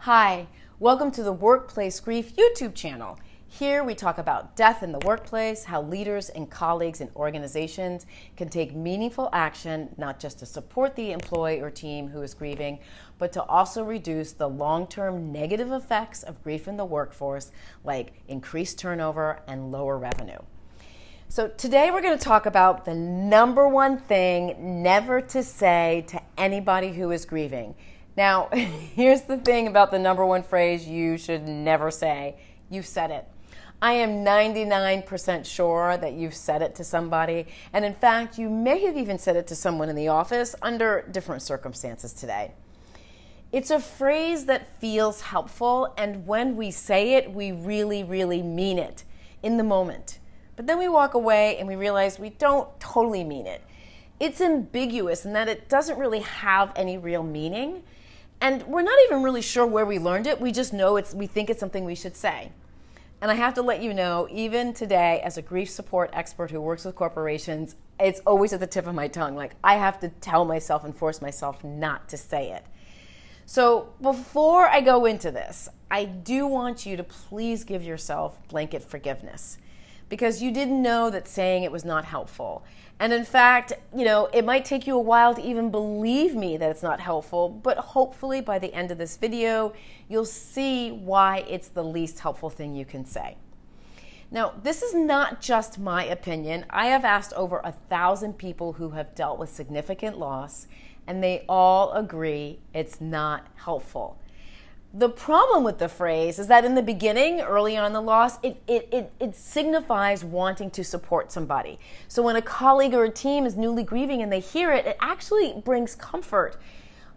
Hi, welcome to the Workplace Grief YouTube channel. Here we talk about death in the workplace, how leaders and colleagues and organizations can take meaningful action, not just to support the employee or team who is grieving, but to also reduce the long-term negative effects of grief in the workforce, like increased turnover and lower revenue. So today we're going to talk about the number one thing never to say to anybody who is grieving. Now, here's the thing about the number one phrase you should never say. You've said it. I am 99% sure that you've said it to somebody. And in fact, you may have even said it to someone in the office under different circumstances today. It's a phrase that feels helpful, and when we say it, we really, really mean it in the moment. But then we walk away and we realize we don't totally mean it. It's ambiguous in that it doesn't really have any real meaning. And we're not even really sure where we learned it. We just know we think it's something we should say. And I have to let you know, even today, as a grief support expert who works with corporations, it's always at the tip of my tongue. Like, I have to tell myself and force myself not to say it. So before I go into this, I do want you to please give yourself blanket forgiveness, because you didn't know that saying it was not helpful. And in fact, it might take you a while to even believe me that it's not helpful, but hopefully by the end of this video, you'll see why it's the least helpful thing you can say. Now, this is not just my opinion. I have asked over 1,000 people who have dealt with significant loss, and they all agree it's not helpful. The problem with the phrase is that in the beginning, early on in the loss, it signifies wanting to support somebody. So when a colleague or a team is newly grieving and they hear it, it actually brings comfort.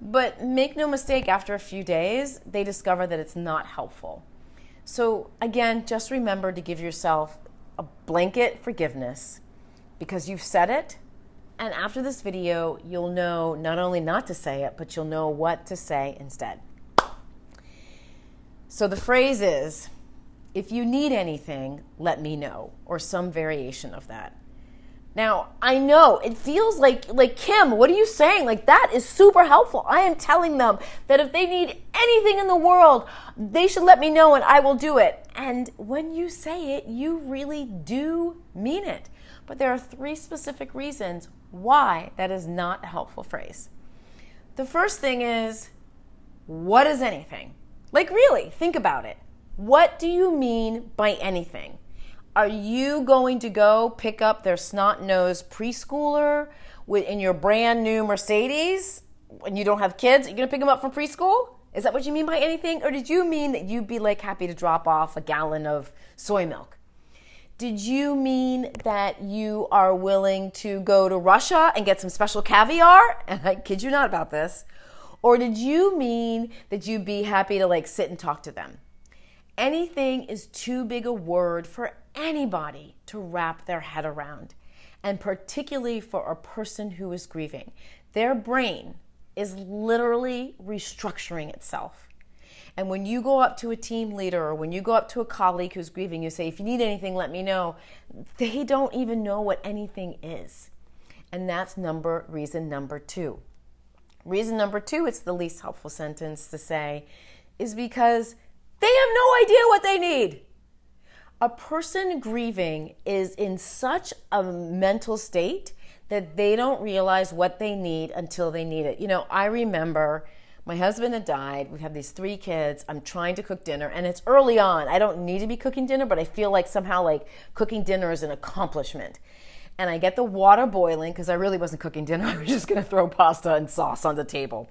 But make no mistake, after a few days, they discover that it's not helpful. So again, just remember to give yourself a blanket forgiveness, because you've said it. And after this video, you'll know not only not to say it, but you'll know what to say instead. So the phrase is, if you need anything, let me know, or some variation of that. Now, I know it feels like Kim, what are you saying? Like, that is super helpful. I am telling them that if they need anything in the world, they should let me know and I will do it. And when you say it, you really do mean it. But there are 3 specific reasons why that is not a helpful phrase. The first thing is, what is anything? Like, really, think about it. What do you mean by anything? Are you going to go pick up their snot-nosed preschooler in your brand new Mercedes when you don't have kids? Are you going to pick them up from preschool? Is that what you mean by anything? Or did you mean that you'd be happy to drop off a gallon of soy milk? Did you mean that you are willing to go to Russia and get some special caviar? And I kid you not about this. Or did you mean that you'd be happy to sit and talk to them? Anything is too big a word for anybody to wrap their head around, and particularly for a person who is grieving. Their brain is literally restructuring itself. And when you go up to a team leader or when you go up to a colleague who's grieving, you say, if you need anything, let me know. They don't even know what anything is. And that's reason number 2. Reason number 2, it's the least helpful sentence to say, is because they have no idea what they need. A person grieving is in such a mental state that they don't realize what they need until they need it. I remember my husband had died. We have these 3 kids. I'm trying to cook dinner, and it's early on. I don't need to be cooking dinner, but I feel like somehow cooking dinner is an accomplishment. And I get the water boiling, because I really wasn't cooking dinner. I was just going to throw pasta and sauce on the table.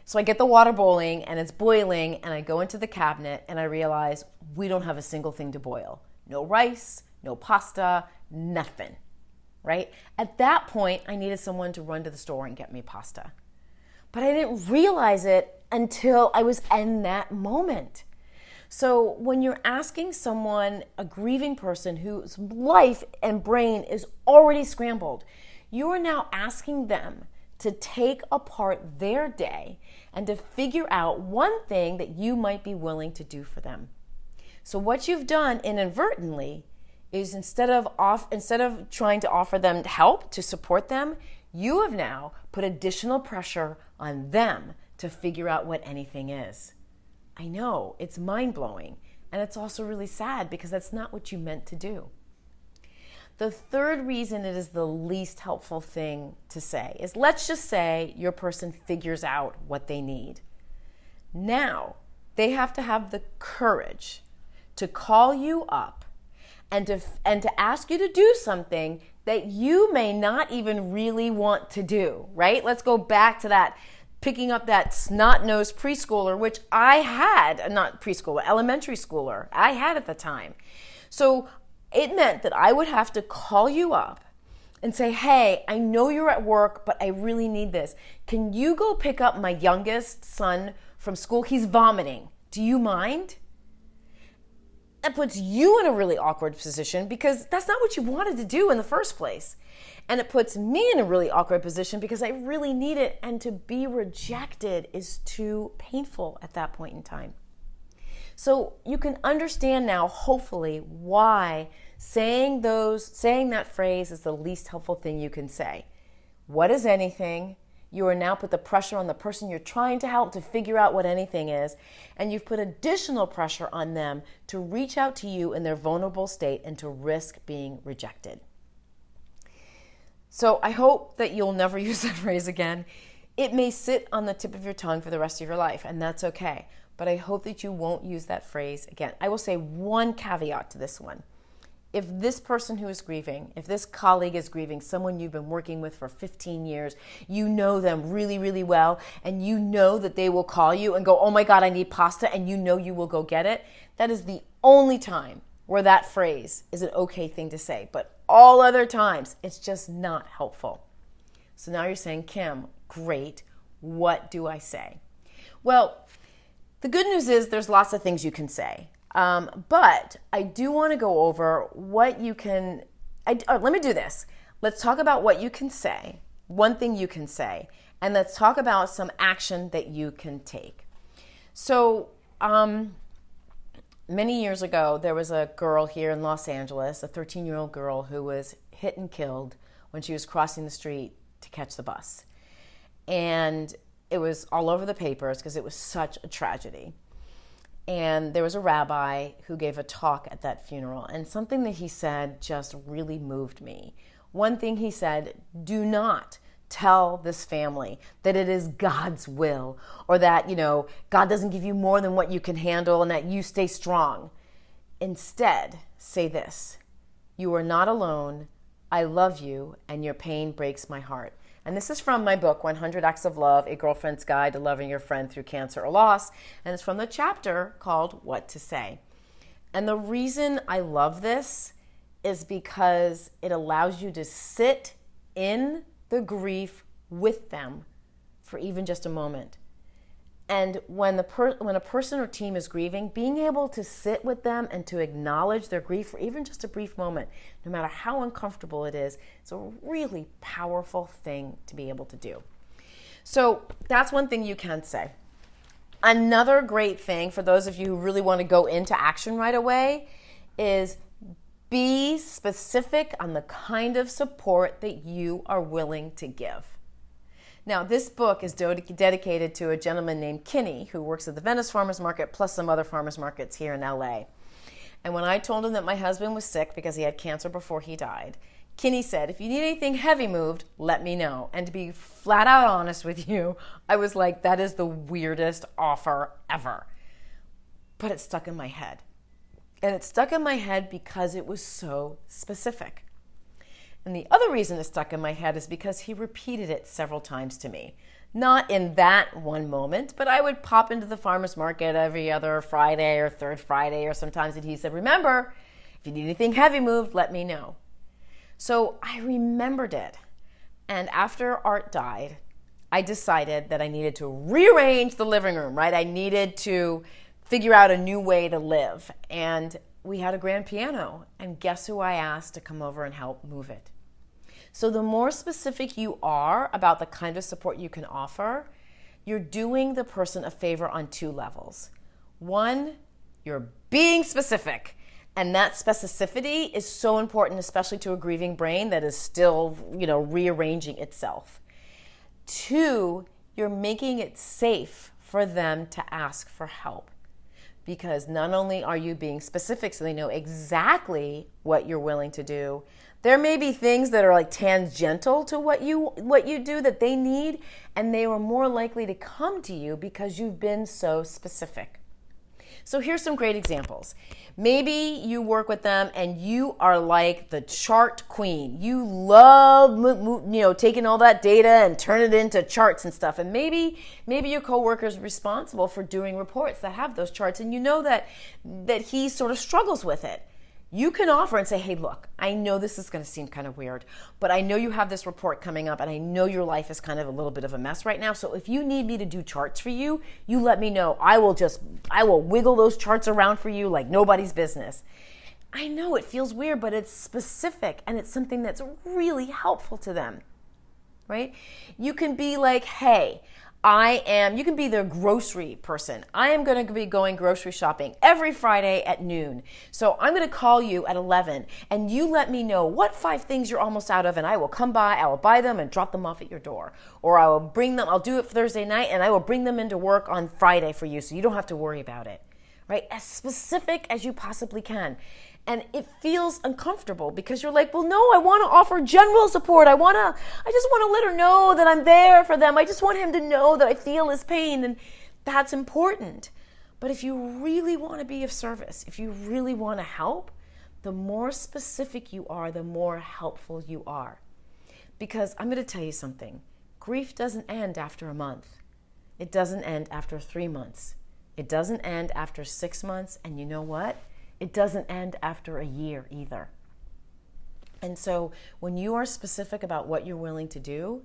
So I get the water boiling, and it's boiling, and I go into the cabinet, and I realize we don't have a single thing to boil. No rice, no pasta, nothing, right? At that point, I needed someone to run to the store and get me pasta. But I didn't realize it until I was in that moment. So when you're asking someone, a grieving person whose life and brain is already scrambled, you are now asking them to take apart their day and to figure out one thing that you might be willing to do for them. So what you've done inadvertently is instead of trying to offer them help, to support them, you have now put additional pressure on them to figure out what anything is. I know, it's mind-blowing. And it's also really sad because that's not what you meant to do. The third reason it is the least helpful thing to say is, let's just say your person figures out what they need. Now, they have to have the courage to call you up and to ask you to do something that you may not even really want to do, right? Let's go back to that, picking up that snot-nosed preschooler, which I had, not preschooler, elementary schooler, I had at the time. So it meant that I would have to call you up and say, hey, I know you're at work, but I really need this. Can you go pick up my youngest son from school? He's vomiting. Do you mind? That puts you in a really awkward position because that's not what you wanted to do in the first place. And it puts me in a really awkward position because I really need it. And to be rejected is too painful at that point in time. So you can understand now, hopefully, why saying that phrase is the least helpful thing you can say. What is anything? You are now put the pressure on the person you're trying to help to figure out what anything is, and you've put additional pressure on them to reach out to you in their vulnerable state and to risk being rejected. So I hope that you'll never use that phrase again. It may sit on the tip of your tongue for the rest of your life, and that's okay. But I hope that you won't use that phrase again. I will say one caveat to this one. If this person who is grieving, if this colleague is grieving, someone you've been working with for 15 years, you know them really, really well, and you know that they will call you and go, oh my God, I need pasta, and you know you will go get it, that is the only time where that phrase is an okay thing to say. But all other times, it's just not helpful. So now you're saying, Kim, great, what do I say? Well, the good news is there's lots of things you can say. But I do want to go over what you can, let me do this. Let's talk about what you can say, one thing you can say, and let's talk about some action that you can take. So many years ago, there was a girl here in Los Angeles, a 13-year-old girl who was hit and killed when she was crossing the street to catch the bus. And it was all over the papers because it was such a tragedy. And there was a rabbi who gave a talk at that funeral, and something that he said just really moved me. One thing he said, do not tell this family that it is God's will, or that, God doesn't give you more than what you can handle and that you stay strong. Instead, say this: you are not alone. I love you, and your pain breaks my heart. And this is from my book, 100 Acts of Love, A Girlfriend's Guide to Loving Your Friend Through Cancer or Loss. And it's from the chapter called What to Say. And the reason I love this is because it allows you to sit in the grief with them for even just a moment. And when a person or team is grieving, being able to sit with them and to acknowledge their grief for even just a brief moment, no matter how uncomfortable it is, it's a really powerful thing to be able to do. So that's one thing you can say. Another great thing for those of you who really want to go into action right away is be specific on the kind of support that you are willing to give. Now, this book is dedicated to a gentleman named Kinney who works at the Venice Farmers Market plus some other farmers markets here in LA. And when I told him that my husband was sick because he had cancer before he died, Kinney said, if you need anything heavy moved, let me know. And to be flat out honest with you, I was like, that is the weirdest offer ever. But it stuck in my head. And it stuck in my head because it was so specific. And the other reason it stuck in my head is because he repeated it several times to me. Not in that one moment, but I would pop into the farmer's market every other Friday or third Friday or sometimes, and he said, remember, if you need anything heavy moved, let me know. So I remembered it. And after Art died, I decided that I needed to rearrange the living room, right? I needed to figure out a new way to live. And we had a grand piano, and guess who I asked to come over and help move it? So the more specific you are about the kind of support you can offer, you're doing the person a favor on two levels. One, you're being specific, and that specificity is so important, especially to a grieving brain that is still, rearranging itself. Two, you're making it safe for them to ask for help. because not only are you being specific so they know exactly what you're willing to do, there may be things that are like tangential to what you do that they need, and they are more likely to come to you because you've been so specific. So here's some great examples. Maybe you work with them and you are like the chart queen. You love, taking all that data and turn it into charts and stuff. And maybe your coworker is responsible for doing reports that have those charts, and you know that he sort of struggles with it. You can offer and say, hey, look, I know this is going to seem kind of weird, but I know you have this report coming up, and I know your life is kind of a little bit of a mess right now. So if you need me to do charts for you, you let me know. I will wiggle those charts around for you like nobody's business. I know it feels weird, but it's specific, and it's something that's really helpful to them, right? You can be like, hey, you can be the grocery person. I am going to be going grocery shopping every Friday at noon. So I'm going to call you at 11, and you let me know what 5 things you're almost out of, and I will come by, I will buy them and drop them off at your door. Or I'll do it Thursday night, and I will bring them into work on Friday for you so you don't have to worry about it, right? As specific as you possibly can. And it feels uncomfortable because you're like, well, no, I want to offer general support. I just want to let her know that I'm there for them. I just want him to know that I feel his pain, and that's important. But if you really want to be of service, if you really want to help, the more specific you are, the more helpful you are. Because I'm going to tell you something. Grief doesn't end after a month. It doesn't end after 3 months. It doesn't end after 6 months. And you know what? It doesn't end after a year either. And so when you are specific about what you're willing to do,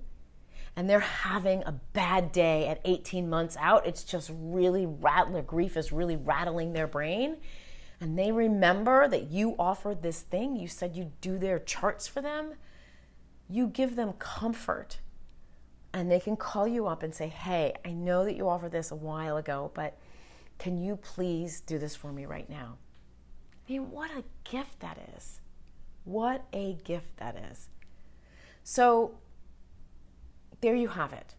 and they're having a bad day at 18 months out, it's just really rattling, grief is really rattling their brain, and they remember that you offered this thing, you said you'd do their charts for them, you give them comfort. And they can call you up and say, hey, I know that you offered this a while ago, but can you please do this for me right now? I mean, what a gift that is. What a gift that is. So there you have it.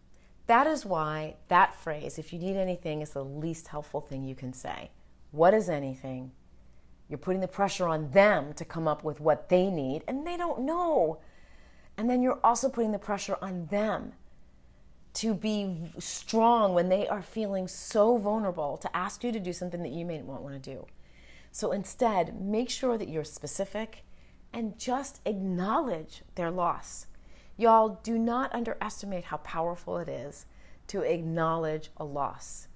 That is why that phrase, if you need anything, is the least helpful thing you can say. What is anything? You're putting the pressure on them to come up with what they need, and they don't know. And then you're also putting the pressure on them to be strong when they are feeling so vulnerable to ask you to do something that you may not want to do. So instead, make sure that you're specific and just acknowledge their loss. Y'all, do not underestimate how powerful it is to acknowledge a loss.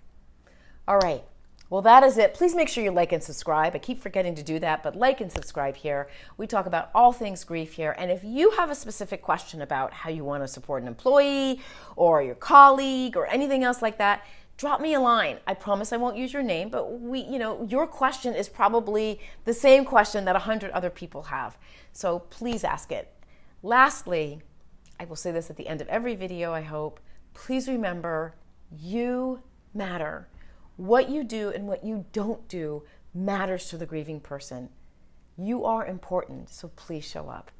All right. Well, that is it. Please make sure you like and subscribe. I keep forgetting to do that, but like and subscribe here. We talk about all things grief here. And if you have a specific question about how you want to support an employee or your colleague or anything else like that, drop me a line. I promise I won't use your name, but your question is probably the same question that 100 other people have. So please ask it. Lastly, I will say this at the end of every video, I hope. Please remember, you matter. What you do and what you don't do matters to the grieving person. You are important, so please show up.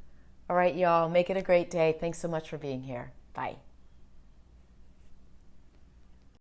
All right, y'all, make it a great day. Thanks so much for being here. Bye.